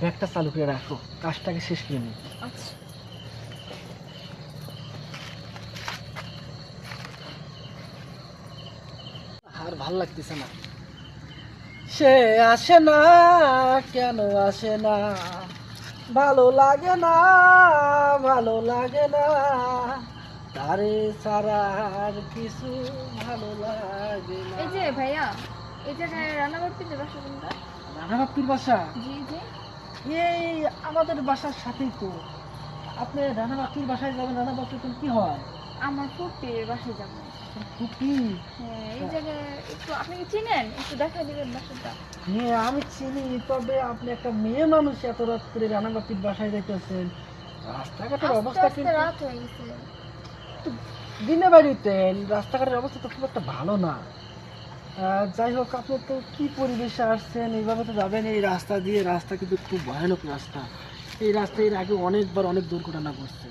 ব্যাগটা চালু করে রাখো, কাজটাকে শেষ করে নি। আচ্ছা আর ভাল লাগতেছে না। সে আসে না, কেন আসে না, ভালো লাগে না, ভালো লাগে না, তারে ছাড়া আর কিছু ভালো লাগে না। এই যে ভাইয়া, এই জায়গায় রান্নাঘর পিতে বাসা কোনটা? রানা বাপ্পির বাসা জি জি। এই আমাদের বাসার সাথেই তো। আপনি রানা বাপ্পির বাসায় যাবেন, রানা বাপ্পি কি হয়? আমার ফুপির বাসায় যাবো। ফুপি? হ্যাঁ এই জায়গায় একটু আপনি কি চিনেন? একটু দেখা দিবেন বাসাটা। হ্যাঁ আমি চিনি, তবে আপনি একটা মেয়ে মানুষ এত রাত করে রানা বাপ্পির বাসায় যাইতেছেন, রাস্তাঘাটের আস্তে অবস্থা আস্তে কিন্তু রাত হয়ে গেছে। দিনে বাড়িতে রাস্তাঘাটের অবস্থা তো খুব একটা ভালো না। যাই হোক, আপনি তো কি পরিবেশে আসছেন, এইভাবে তো যাবেন এই রাস্তা দিয়ে। রাস্তা কিন্তু খুব ভয়ানক রাস্তা। এই রাস্তায় এর আগে অনেকবার অনেক দুর্ঘটনা ঘটছে।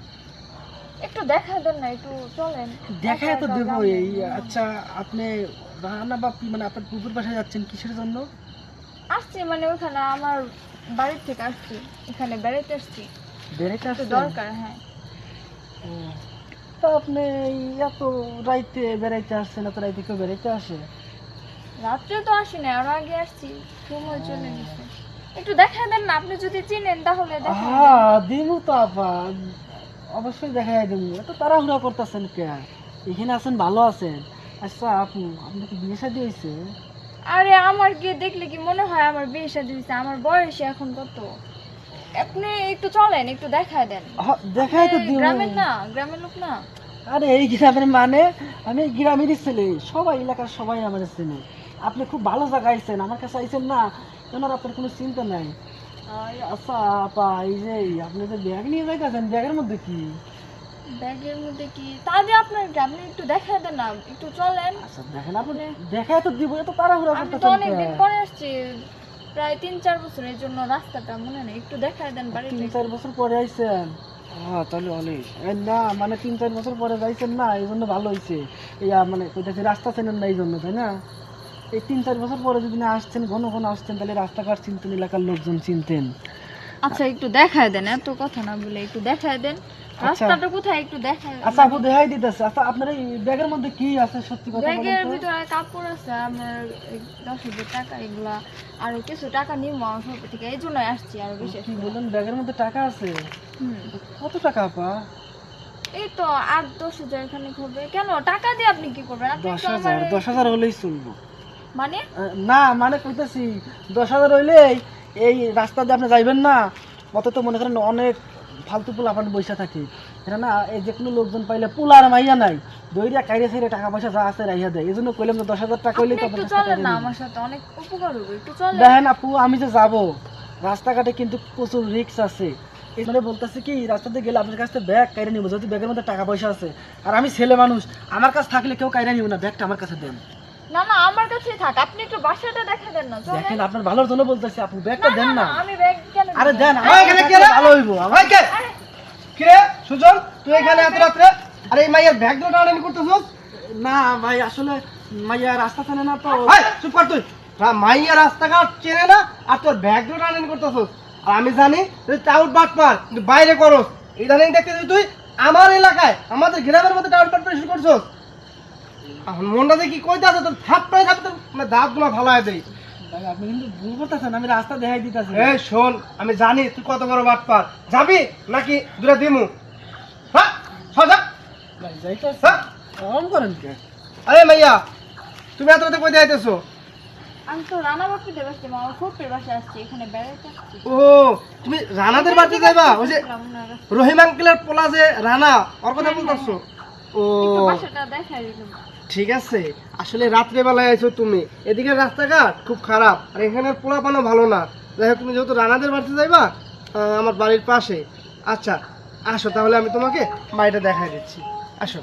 একটু দেখা দেন না, একটু চলেন। দেখায় তো একা একা দেবো যাবো। এই। আচ্ছা, আপনি রানা বাপ্পি মানে আপনার পুকুর বাসায় যাচ্ছেন কিসের জন্য? আসছি মানে ওখানে আমার বাড়ির থেকে আসছি, এখানে বেড়াইতে আসছি, বেড়াইতে একটু আসছেন? দরকার। হ্যাঁ ও, তা আপনি এই এত রাইতে বেড়াইতে আসছেন? এত রাইতে কেউ বেড়াইতে আসে? রাত্রে তো আসি না, আরো আগে আসছি, সময় চলে গেছে। একটু দেখা দেন না, আপনি যদি চিনেন তাহলে দেখা দেন। হ্যাঁ দিমু তো আপা, অবশ্যই দেখাই দেবো। এত তাড়াহুড়া করতেছেন কে? এখানে আছেন, ভালো আছেন? আচ্ছা আপু, আপনার কি বিয়ে শাদী হয়েছে? আরে আমার কি দেখলে কি মনে হয় আমার বিয়ে শাদী হয়েছে? আমার বয়স এখন কত? আপনি একটু চলেন, একটু দেখা দেন। দেখাই তো আপনি দিব। গ্রামের না, গ্রামের লোক না? আরে এই গ্রামের মানে, আমি এই গ্রামেরই ছেলে, সবাই এলাকার সবাই আমার চেনে। আপনি খুব ভালো জায়গায় আইছেন, আমার কাছে আইছেন না, এনার আপনার কোনো চিন্তা নাই। আচ্ছা আপা, এই যে আপনি যে ব্যাগ নিয়ে যাইতেছেন, ব্যাগের মধ্যে কি? ব্যাগের মধ্যে কি তাহলে আপনার কি? আপনি একটু দেখা দেন না, একটু চলেন। আচ্ছা দেখেন, আপনি দেখাই তো দিব, এত তাড়াহুড়া আমি তো করতেছেন কে? অনেকদিন পরে আসছি, প্রায় 3-4 বছরের জন্য রাস্তাটা মনে নেই, একটু দেখা দেন বাড়িতে। 3-4 বছর পরে আইছেন? তাহলে অনেক না, মানে 3-4 বছর পরে যাইছেন না, এই জন্য ভালো হয়েছে। মানে কইতাছি রাস্তা চেনেন না এই জন্য, তাই না? এই 3-4 বছর পরে যদি না আসতেন, ঘন ঘন আসতেন, তাহলে রাস্তাঘাট চিনতেন, এলাকার লোকজন চিনতেন। আচ্ছা একটু দেখায় দেন, এত কথা না বলে একটু দেখায় দেন আচ্ছা রাস্তাটা কোথায়, একটু দেখায়। আচ্ছা আপু, দেখাই দিতেছে। আচ্ছা আপনার এই ব্যাগের মধ্যে কি আছে সত্যি কথা বলেন ব্যাগের তো? ভিতরে কাপড় আছে আমার, 10,000 টাকা, এগুলা আরো কিছু টাকা নিবো আমার সব থেকে, এই জন্যই আসছি আরো বিশেষ কি করে। বলেন, ব্যাগের মধ্যে টাকা আছে? হুম, কত টাকা আপা? এই তো 8-10 হাজার খানিক হবে। কেন, টাকা দিয়ে আপনি কি করবেন? আপনি তো 10,000? আমার 10,000 হলেই চলবো। মানে না মানে কইতেছি, 10,000 হইলেই এই রাস্তা দিয়ে আপনি যাইবেন না, অত তো মনে করেন অনেক ফালতু পোলা আপনি বসে থাকি, এটা না, এই যে কোনো লোকজন পাইলে পোলার মাইয়া নাই, দইরা কাইরে সাইরে টাকা পয়সা যা আছে রাইয়া দেয়। এই জন্য কইলাম যে 10,000 টাকা হইলেই আপনি তো একটু আপনার কাছে চলেন টাকা না নিব। আমার সাথে, অনেক উপকার হবে, একটু চলেন। দেখেন আপু, আমি যে যাব, রাস্তাঘাটে কিন্তু প্রচুর রিস্ক আছে। এই মানে বলতেছি কি, রাস্তাতে গেলে আপনার কাছ থেকে ব্যাগ কাইরে নিব, যদি ব্যাগের মধ্যে টাকা পয়সা আছে। আর আমি ছেলে মানুষ, আমার কাছে থাকলে কেউ কাইরে নিব না, ব্যাগটা আমার কাছে দেন। না না আমার কাছেই থাক, আপনি একটু বাসাটা দেখা দেন না, চলেন। দেখেন আপনার ভালোর জন্য বলতেছি আপু, ব্যাগটা দেন না। আমি ব্যাগ কেন দিব? আরে দেন, ওই এখানে কে রে? ভালো হইব আমার। আরে কিরে সুজন, তুই এখানে এত রাত্রে? আরে এই মাইয়ের ব্যাগ ধরে টানাটানি করতেছস? না ভাই, আসলে মাইয়া রাস্তা চেনে না তো। হাই চুপ কর তুই। মাইয়া রাস্তাঘাট চেনে না আর তোর ব্যাগ ধরে টানাটানি করতেছস? আর আমি জানি তুই টাউট বাট পার, কিন্তু বাইরে করস। ইদানিং দেখতেছিস তুই আমার এলাকায়, আমাদের গ্রামের মধ্যে টাউট বাট শুরু করছস। এখন মনটা যে কি কইতে আছে তোর, থাপ্পড়ে থাপ্পড়ে দাঁত গুলো ভালো দেই। ভাই আপনি কিন্তু ভুল করতেছেন, আমি রাস্তা দেখাই দিতেছি। এই শোন, আমি জানি তুই কত বড় বাট পার। যাবি নাকি দুটা দিমু? হ্যাঁ সজা। ভাই যাইতেছি, হ্যাঁ অন করেন কে? আরে মাইয়া, তুমি এত রাতে কই যাইতেছো? আমি তো রানা বাপিতে বসছি, আমার ফুপির বাসায় আসছি, এখানে বেড়াইতে আসছি। ও তুমি রানাদের বাড়িতে যাইবা? ওই যে রহিম আঙ্কেলের পোলা যে রানা, ওর কথা বলতেছো? ও একটু বাসাটা দেখাই দিলাম। ঠিক আছে। আসলে রাত্রে বেলায় আইছো তুমি, এদিকে রাস্তাঘাট খুব খারাপ আর এখানের পোলাপানও ভালো না। যাই হোক, তুমি যেহেতু রানাদের বাড়িতে যাইবা, আমার বাড়ির পাশে, আচ্ছা আসো তাহলে আমি তোমাকে বাড়িটা দেখাই দিচ্ছি। আসো।